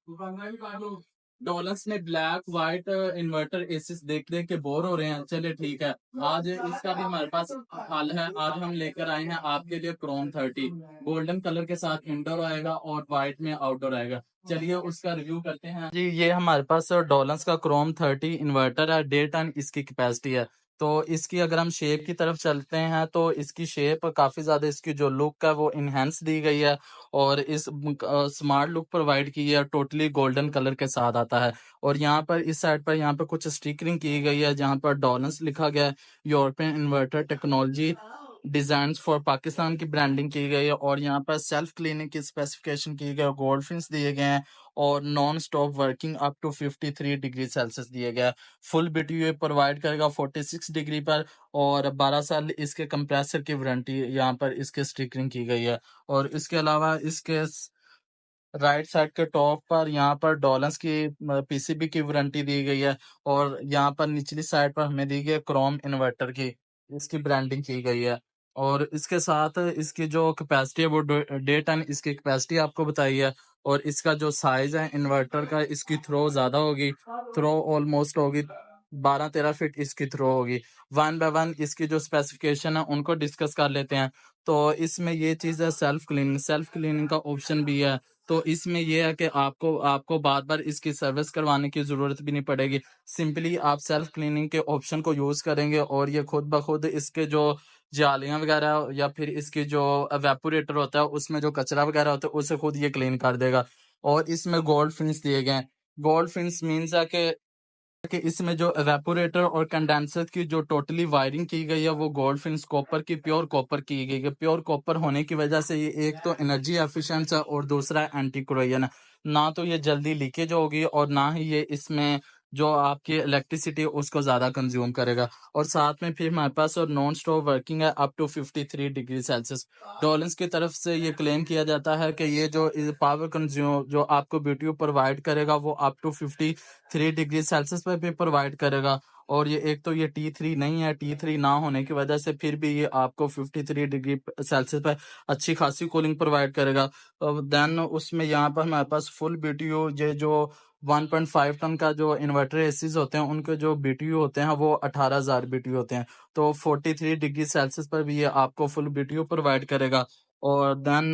Dollars में black white inverter एसिस देख देख के बोर हो रहे हैं। चलिए ठीक है, आज इसका भी हमारे पास हल है। आज हम लेकर आए हैं आपके लिए क्रोम 30 गोल्डन कलर के साथ इंडोर आएगा और व्हाइट में आउटडोर आएगा। चलिए उसका रिव्यू करते हैं जी। ये हमारे पास डॉलर्स का क्रोम 30 इन्वर्टर है। 1.5 टन इसकी कैपेसिटी है। तो इसकी अगर हम शेप की तरफ चलते हैं तो इसकी शेप काफी ज्यादा, इसकी जो लुक है वो इनहेंस दी गई है और इस स्मार्ट लुक प्रोवाइड की है। टोटली गोल्डन कलर के साथ आता है और यहाँ पर इस साइड पर यहाँ पर कुछ स्टिकरिंग की गई है जहाँ पर डॉलर्स लिखा गया है। European inverter technology design for Pakistan की ब्रांडिंग की गई है और यहाँ पर सेल्फ क्लीनिंग की स्पेसिफिकेशन की गई है। गोल्ड फिन्स दिए गए हैं और non stop working up to 53 degree Celsius दिए गया है। फुल बीटीयू प्रोवाइड करेगा 46 डिग्री पर और 12 साल इसके कंप्रेसर की वारंटी यहाँ पर इसके स्टिकरिंग की गई है। और इसके अलावा इसके राइट साइड के टॉप पर यहाँ पर डॉलर्स की पीसीबी की वारंटी दी गई है और यहाँ पर निचली साइड पर हमें दी गई है क्रोम इन्वर्टर की, इसकी ब्रांडिंग की गई है। और इसके साथ इसकी जो कैपेसिटी है वो 1.5 टन इसकी कैपेसिटी आपको बताई है और इसका जो साइज है इन्वर्टर का, इसकी थ्रो ज्यादा होगी। थ्रो ऑलमोस्ट होगी 12-13 फीट इसकी थ्रो होगी। वन बाय वन इसकी जो स्पेसिफिकेशन है उनको डिस्कस कर लेते हैं। तो इसमें ये चीज है सेल्फ क्लीनिंग का ऑप्शन भी है। तो इसमें यह है कि आपको आपको बार बार इसकी सर्विस करवाने की जरूरत भी नहीं पड़ेगी। सिंपली आप सेल्फ क्लीनिंग के ऑप्शन को यूज करेंगे और ये खुद ब खुद इसके जो जालियां वगैरह या फिर इसकी जो एवेपोरेटर होता है उसमें जो कचरा वगैरह होता है उसे खुद ये क्लीन कर देगा। और इसमें गोल्ड फिन्स दिए गए हैं। गोल्ड फिन्स मीन्स है कि इसमें जो एवेपोरेटर और कंडेंसर की जो टोटली वायरिंग की गई है वो गोल्ड फिन्स कॉपर की, प्योर कॉपर की गई है। प्योर कॉपर होने की वजह से ये एक तो एनर्जी एफिशिएंट है और दूसरा एंटी कोरोजन है। ना तो ये जल्दी लीकेज होगी और ना ही ये इसमें जो आपकी इलेक्ट्रिसिटी है उसको ज्यादा कंज्यूम करेगा। और साथ में फिर हमारे पास और नॉन स्टॉप वर्किंग है अप टू 53 डिग्री सेल्सियस। डॉलेंस की तरफ से ये क्लेम किया जाता है कि ये जो पावर कंज्यूम जो आपको बीटीयू प्रोवाइड करेगा वो अप टू 3 डिग्री सेल्सियस पर भी प्रोवाइड करेगा। और ये एक तो ये T3 नहीं है, T3 ना होने की वजह से फिर भी ये आपको 53 डिग्री सेल्सियस पर अच्छी खासी कूलिंग प्रोवाइड करेगा। देन उसमें यहाँ पर हमारे पास फुल बीटीयू ये जो 1.5 टन का जो इन्वर्टर एसीज होते हैं उनके जो बीटीयू होते हैं वो 18,000 बीटीयू होते हैं। तो 43 डिग्री सेल्सियस पर भी ये आपको फुल बीटीयू प्रोवाइड करेगा। और देन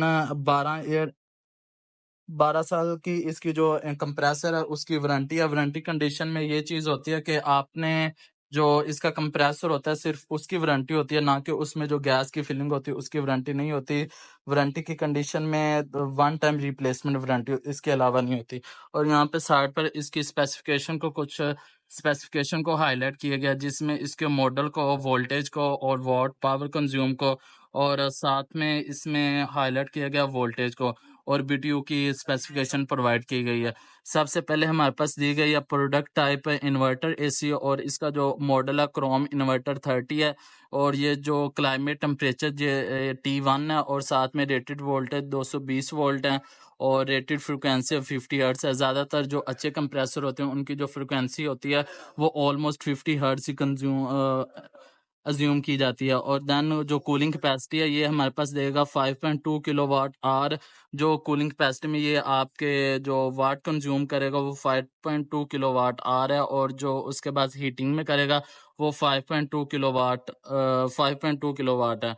12 साल की इसकी जो कंप्रेसर है उसकी वारंटी है। वारंटी कंडीशन में ये चीज होती है कि आपने जो इसका कंप्रेसर होता है सिर्फ उसकी वारंटी होती है, ना कि उसमें जो गैस की फिलिंग होती है उसकी वारंटी नहीं होती। वारंटी की कंडीशन में 1 टाइम रिप्लेसमेंट वारंटी इसके अलावा नहीं होती। और यहाँ पे साइड पर इसकी स्पेसिफिकेशन को हाईलाइट किया गया जिसमें इसके मॉडल को, वोल्टेज को और वॉट पावर कंज्यूम को और साथ में इसमें हाईलाइट किया गया वोल्टेज को और बीटीयू की स्पेसिफिकेशन प्रोवाइड की गई है। सबसे पहले हमारे पास दी गई है प्रोडक्ट टाइप इन्वर्टर एसी और इसका जो मॉडल है क्रोम इन्वर्टर 30 है। और ये जो क्लाइमेट टेम्परेचर ये T1 है और साथ में रेटेड वोल्टेज 220 वोल्ट है और रेटेड फ्रिक्वेंसी 50 हर्ट्ज है। ज़्यादातर जो अच्छे कंप्रेसर होते हैं उनकी जो फ्रिक्वेंसी होती है वो ऑलमोस्ट 50 हर्ट्ज ही अज्यूम की जाती है। और देन जो कूलिंग कैपेसिटी है ये हमारे पास देगा 5.2 किलोवाट आवर। जो कूलिंग कैपेसिटी में ये आपके जो वाट कंज्यूम करेगा वो 5.2 किलोवाट आवर है और जो उसके बाद हीटिंग में करेगा वो 5.2 किलोवाट है।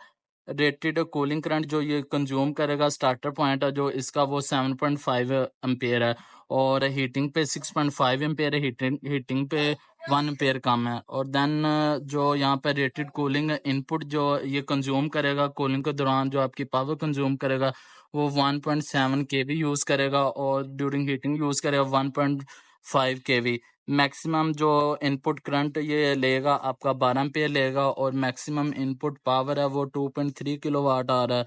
रेटेड कूलिंग करंट जो ये कंज्यूम करेगा स्टार्टर पॉइंट है जो इसका वो 7.5 एम्पेयर है और हीटिंग पे 6.5 एम्पेयर है। हीटिंग पे 1 एम्पेयर कम है। और देन जो यहाँ पे रेटेड कूलिंग इनपुट जो ये कंज्यूम करेगा कूलिंग के दौरान जो आपकी पावर कंज्यूम करेगा वो 1.7 केवी यूज करेगा और ड्यूरिंग हीटिंग यूज करेगा 1.5 केवी। मैक्सिमम जो इनपुट करंट ये लेगा आपका 12 एम्पेयर लेगा और मैक्सिमम इनपुट पावर है वो 2.3 किलोवाट आ रहा है।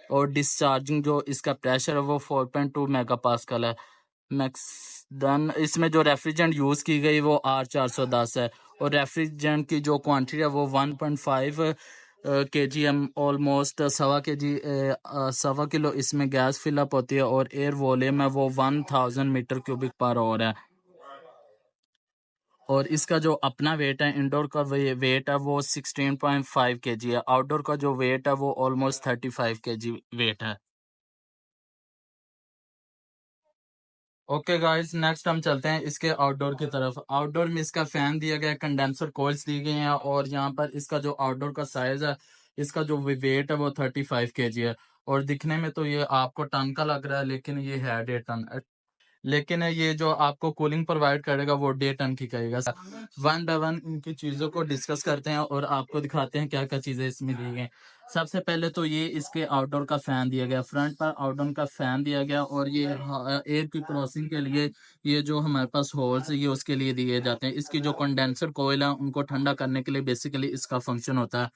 और डिस्चार्जिंग जो इसका प्रेशर है वो 4.2 मेगा पास्कल है मैक्स। देन इसमें जो रेफ्रिजरेंट यूज की गई वो R410 है और रेफ्रिजरेंट की जो क्वांटिटी है वो 1.5 kgm ऑलमोस्ट सवा किलो इसमें गैस फिलअप होती है और एयर वॉल्यूम है वो 1000 मीटर क्यूबिक पर आवर है। और इसका जो अपना वेट है इंडोर का वेट है वो 16.5 kg है। आउटडोर का जो वेट है वो ऑलमोस्ट 35 kg वेट है। ओके गाइस, नेक्स्ट हम चलते हैं इसके आउटडोर की तरफ। आउटडोर में इसका फैन दिया गया है, कंडेंसर कॉइल्स दी गई हैं, और यहाँ पर इसका जो आउटडोर का साइज है, इसका जो वेट है वो 35 kg है। और दिखने में तो ये आपको टन का लग रहा है, लेकिन ये है 1.5 टन। लेकिन ये जो आपको कूलिंग प्रोवाइड करेगा वो 1.5 टन की करेगा। वन बाय वन इनकी चीजों को डिस्कस करते हैं और आपको दिखाते हैं क्या क्या चीजें इसमें दी गई। सबसे पहले तो ये इसके आउटडोर का फैन दिया गया, फ्रंट पर आउटडोर का फैन दिया गया, और ये एयर की क्रॉसिंग के लिए ये जो हमारे पास होल्स है ये उसके लिए दिए जाते हैं। इसकी जो कंडेंसर कोयल है उनको ठंडा करने के लिए बेसिकली इसका फंक्शन होता है।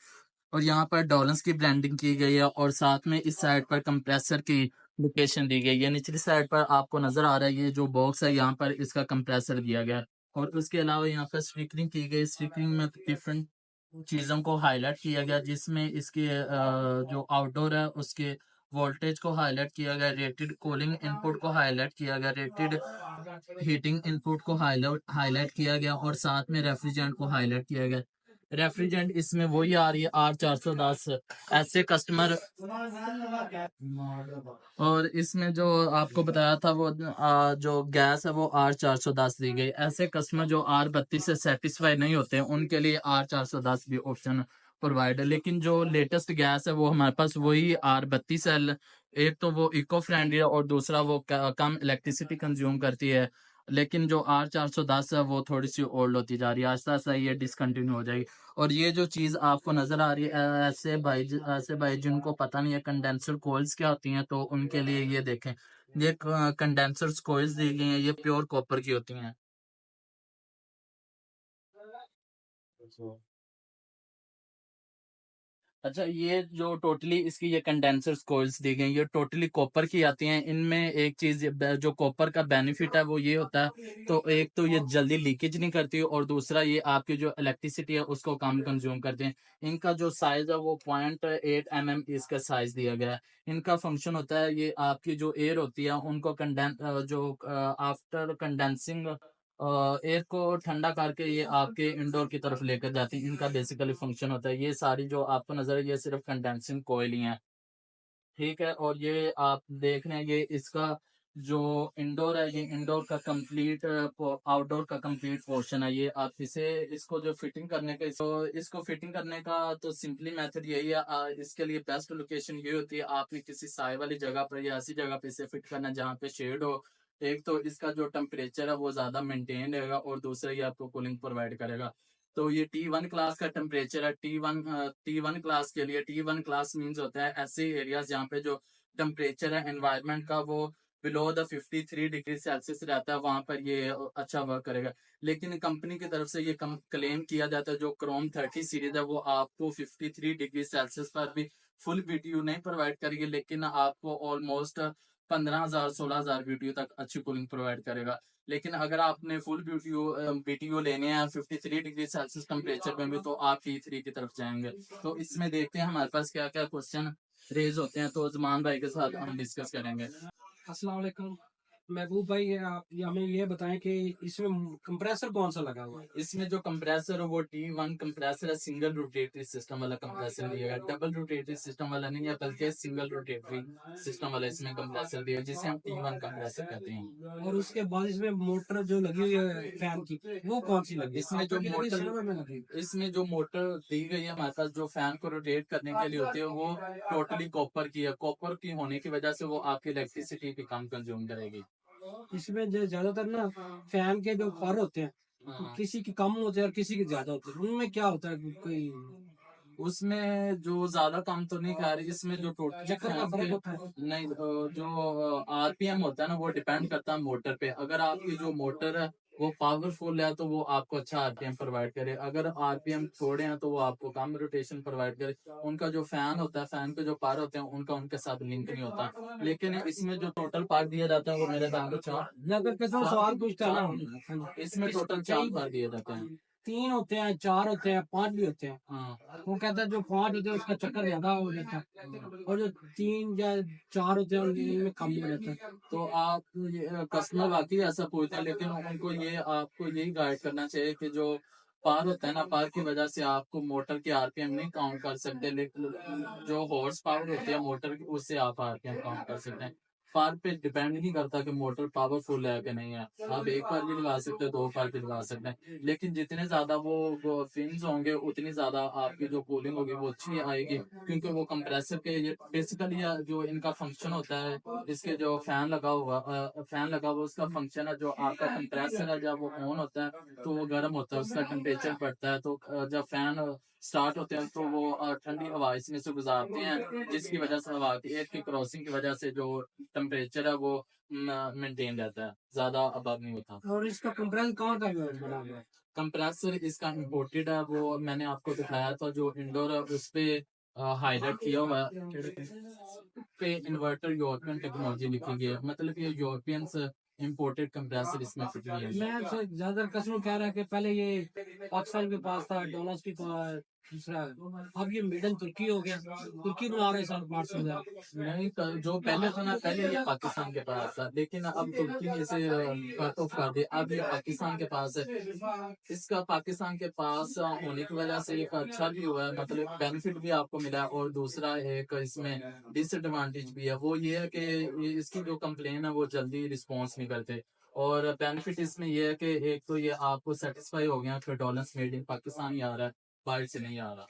और यहाँ पर डॉलर्स की ब्लेंडिंग की गई है, और साथ में इस साइड पर कंप्रेसर की लोकेशन दी गई है। निचली साइड पर आपको नजर आ रहा है ये जो बॉक्स है, यहाँ पर इसका कंप्रेसर दिया गया है। और उसके अलावा यहाँ पर स्टिकरिंग की गई, स्टिकरिंग में डिफरेंट चीजों को हाईलाइट किया गया, जिसमें इसके जो आउटडोर है उसके वोल्टेज को हाईलाइट किया गया, रेटेड कूलिंग इनपुट को हाईलाइट किया गया, रेटेड हीटिंग इनपुट को हाईलाइट हाईलाइट किया गया, और साथ में रेफ्रिजरेंट को हाईलाइट किया गया। रेफ्रिजरेंट इसमें वही आ रही है R410। ऐसे कस्टमर, और इसमें जो आपको बताया था वो जो गैस है वो R410 दी गई। ऐसे कस्टमर जो R32 से सेटिस्फाई नहीं होते हैं उनके लिए R410 भी ऑप्शन प्रोवाइड है। लेकिन जो लेटेस्ट गैस है वो हमारे पास वही R32 है। एक तो वो इको फ्रेंडली है, और दूसरा वो कम इलेक्ट्रिसिटी कंज्यूम करती है। लेकिन जो R410 है वो थोड़ी सी ओल्ड होती जा रही है, आहिस्ता आहिस्ता ये डिसकंटिन्यू हो जाएगी। और ये जो चीज आपको नजर आ रही है, ऐसे भाई जिनको पता नहीं है कंडेंसर कॉइल्स क्या होती हैं, तो उनके लिए ये देखें, ये कंडेंसर कॉइल्स दी गई हैं, ये प्योर कॉपर की होती हैं। अच्छा, ये जो टोटली इसकी ये कंडेंसर कॉइल्स दी गई, ये टोटली कॉपर की आती हैं। इनमें एक चीज जो कॉपर का बेनिफिट है वो ये होता है, तो एक तो ये जल्दी लीकेज नहीं करती, और दूसरा ये आपकी जो इलेक्ट्रिसिटी है उसको कम कंज्यूम करते हैं। इनका जो साइज है वो 0.8 mm इसका साइज दिया गया है। इनका फंक्शन होता है, ये आपकी जो एयर होती है उनको जो आफ्टर कंडेंसिंग एयर को ठंडा करके ये आपके इंडोर की तरफ लेकर जाती है। इनका बेसिकली फंक्शन होता है। ये सारी जो आपको नजर है ये सिर्फ कंडेंसिंग कोयल ही है, ठीक है। और ये आप देख रहे हैं ये इसका जो इंडोर है, ये इंडोर का कंप्लीट आउटडोर का कंप्लीट पोर्शन है। ये आप इसे इसको जो फिटिंग करने का इसको फिटिंग करने का तो सिंपली मेथड यही है। इसके लिए बेस्ट लोकेशन ये होती है, आपने किसी साए वाली जगह पर या ऐसी जगह पे इसे फिट करना है जहाँ पे शेड हो। एक तो इसका जो टेम्परेचर है वो ज्यादा मेंटेन रहेगा, और दूसरा ये आपको कूलिंग प्रोवाइड करेगा। तो ये T1 क्लास का टेम्परेचर है। T1 क्लास के लिए, T1 क्लास मींस होता है ऐसे एरियाज जहाँ पे जो टेम्परेचर है एनवायरनमेंट का वो बिलो द 53 डिग्री सेल्सियस रहता है, वहां पर ये अच्छा वर्क करेगा। लेकिन कंपनी की तरफ से ये क्लेम किया जाता है जो क्रोम 30 सीरीज है वो आपको 53 डिग्री सेल्सियस पर भी फुल बीटीयू नहीं प्रोवाइड करेगी, लेकिन आपको ऑलमोस्ट 15,000 16,000 बीटीयू तक अच्छी कूलिंग प्रोवाइड करेगा। लेकिन अगर आपने फुल बीटीयू लेने हैं 53 डिग्री सेल्सियस टेम्परेचर में भी, तो आप T3 की तरफ जाएंगे। तो इसमें देखते हैं हमारे पास क्या क्या क्वेश्चन रेज होते हैं, तो जमान भाई के साथ हम डिस्कस करेंगे। अस्सलाम वालेकुम महबूब भाई, आप हमें ये बताएं कि इसमें कंप्रेसर कौन सा लगा हुआ है? इसमें जो कंप्रेसर है वो T1 कंप्रेसर है, सिंगल रोटेटरी सिस्टम वाला कंप्रेसर दिया गया। डबल रोटेटरी सिस्टम वाला नहीं है, बल्कि सिंगल रोटेटरी सिस्टम वाला इसमें कंप्रेसर दिया, जिसे हम T1 कंप्रेसर कहते हैं। और उसके बाद इसमें मोटर जो लगी हुई है फैन की, वो कौन सी लगी है? इसमें जो आपको लगी, मोटर सिनेमा में लगी? इसमें जो मोटर दी गई है हमारे पास, जो फैन को रोटेट करने के लिए होती है, वो टोटली कॉपर की है। कॉपर की होने की वजह से वो आपकी इलेक्ट्रिसिटी भी कम कंज्यूम करेगी। इसमें जो ज्यादातर ना फैन के जो फर होते हैं, हाँ, किसी की कम होते हैं और किसी के ज्यादा होते हैं, उनमें क्या होता है? कोई उसमें जो ज्यादा काम तो नहीं कर रही, इसमें जो टोटल चक्कर का फर्क होता है? नहीं, जो आरपीएम होता है ना वो डिपेंड करता है मोटर पे। अगर आपकी जो मोटर है वो पावरफुल है तो वो आपको अच्छा आरपीएम प्रोवाइड करे, अगर आरपीएम थोड़े हैं तो वो आपको कम रोटेशन प्रोवाइड करे। उनका जो फैन होता है, फैन के जो पार होते हैं उनका उनके साथ लिंक नहीं होता। लेकिन इसमें जो टोटल पार दिया जाता है वो मेरे दादा चार, अगर किसी को सवाल पूछता है ना, इसमें टोटल 4 पार दिए जाते हैं। 3 होते हैं, 4 होते हैं, 5 भी होते हैं। हाँ, वो कहता है जो 5 होते हैं उसका चक्कर ज्यादा हो जाता है, और जो 3 या 4 होते हैं उनमें कम हो जाता है। तो आप कस्टमर वाकई ऐसा पूछते हैं, लेकिन उनको ये आपको यही गाइड करना चाहिए कि जो पार होता है ना, पार की वजह से आपको मोटर की आरपीएम नहीं काउंट कर सकते, लेकिन जो हॉर्स पावर होती है मोटर की उससे आप आरपीएम काउंट कर सकते हैं। कार पे डिपेंड नहीं करता कि मोटर पावरफुल है कि नहीं है। आप एक बार भी लगा सकते हैं, 2 बार भी लगा सकते हैं, लेकिन जितने ज्यादा वो फिन्स होंगे उतनी ज्यादा आपकी जो कूलिंग होगी वो अच्छी आएगी, क्योंकि वो कंप्रेसर के ये बेसिकली जो इनका फंक्शन होता है, इसके जो फैन लगा हुआ उसका फंक्शन है, जो आपका कंप्रेसर है जब वो ऑन होता है तो वो गर्म होता है, उसका टेम्परेचर बढ़ता है, तो जब फैन स्टार्ट होते हैं तो वो ठंडी हवा इसमें से गुजारते हैं, जिसकी वजह से हवा की एयर की क्रॉसिंग की वजह से जो टेम्परेचर है वो मेंटेन रहता है, ज्यादा अबव नहीं होता। और इसका कंप्रेसर कहाँ का बना हुआ है? कंप्रेसर इसका इम्पोर्टेड है, वो मैंने आपको दिखाया था जो इंडोर है उस पे हाईलाइट किया हुआ है, पे इन्वर्टर यूरोपियन टेक्नोलॉजी लिखी गई है, मतलब ये यूरोपियन इम्पोर्टेड कंप्रेसर इसमें फिट नहीं है। मैं तो ज्यादातर कस्टमर कह रहा है कि पहले ये पाकिस्तान के पास था, डोनास के पास दूसरा, अब ये मेड इन तुर्की हो गया, तुर्की बना रहे सारे पार्ट्स वगैरह। नहीं जो पहले था ना, पहले ये पाकिस्तान के पास था, लेकिन अब तुर्की ने इसे कट ऑफ कर दिया, अब ये पाकिस्तान के पास है। इसका पाकिस्तान के पास होने की वजह से एक अच्छा भी हुआ है, मतलब बेनिफिट भी आपको मिला है, और दूसरा एक इसमें डिसएडवांटेज भी है, वो ये है कि इसकी जो कंप्लेन है वो जल्दी रिस्पॉन्स नहीं करते, और बेनिफिट इसमें ये है कि एक तो ये आपको सेटिस्फाई हो गया कि डॉलर्स मेड इन पाकिस्तान ही आ रहा है, बाहर से नहीं आ रहा।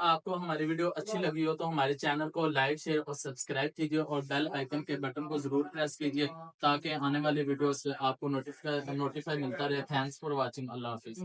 आपको हमारी वीडियो अच्छी लगी हो तो हमारे चैनल को लाइक, शेयर और सब्सक्राइब कीजिए, और बेल आइकन के बटन को जरूर प्रेस कीजिए, ताकि आने वाली वीडियो से आपको नोटिफाई मिलता रहे। Thanks for watching. Allah Hafiz.